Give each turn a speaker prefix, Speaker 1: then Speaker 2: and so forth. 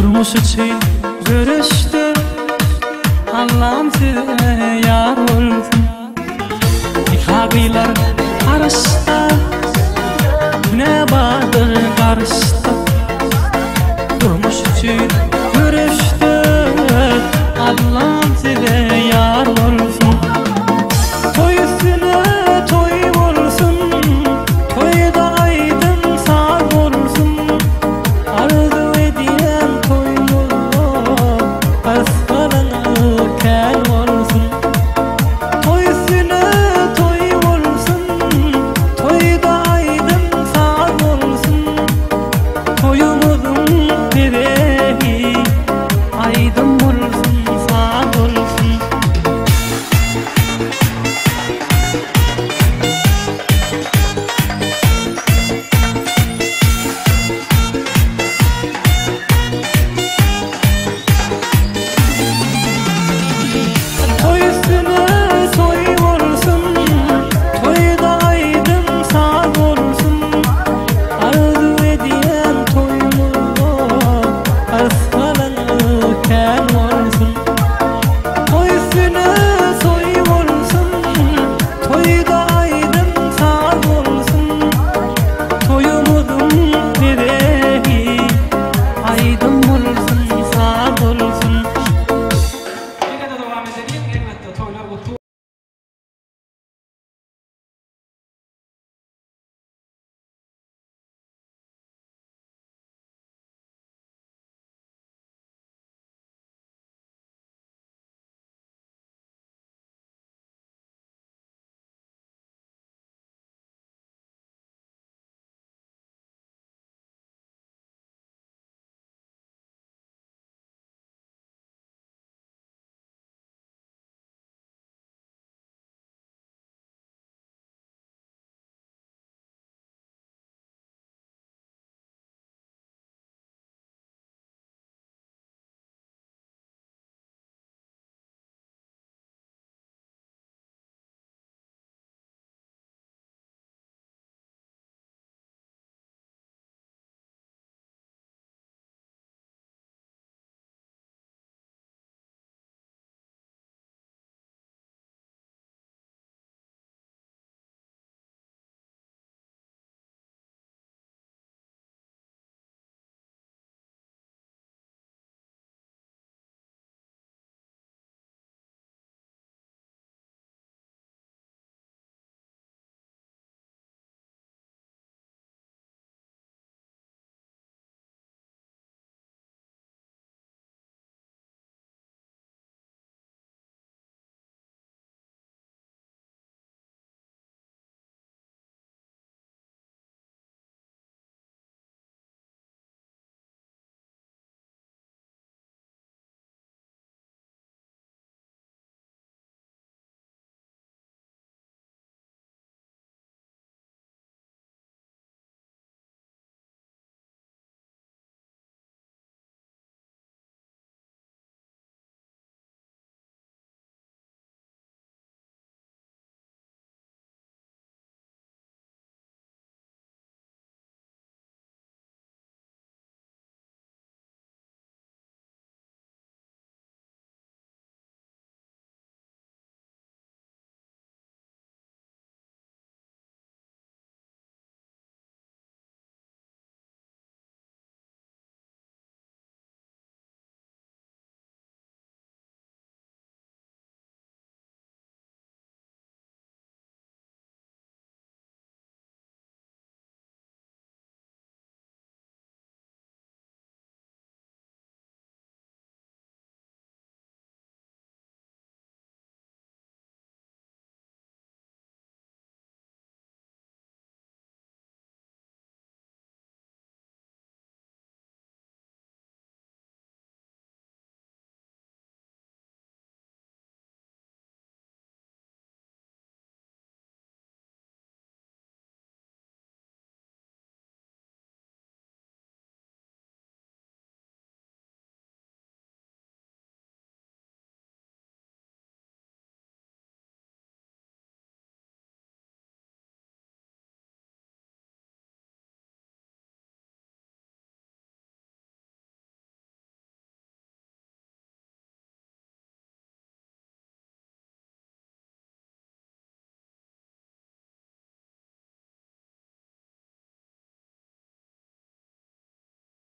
Speaker 1: Durmuş için görüştüm, Allah'ım size yar olsun. Nikahlar karıştı, ne vardır karıştı. Durmuş için görüştüm, Allah'ım size yar olsun. Toy üstüne toy olsun, toyda aydın sağ olsun. Arzu ediyen toyumuz asfalını kel olsun. Toy üstüne toy olsun, toyda aydın sağ olsun. Toyumuzun direği aydın olsun, sağ olsun. Toy üstüne toy olsun, toyda aydın sağ olsun. Arzu ediyen toyumuz asfalını kel olsun. Toy üstüne toy olsun, toyda aydın sağ olsun. Toyumuzun direği aydın olsun.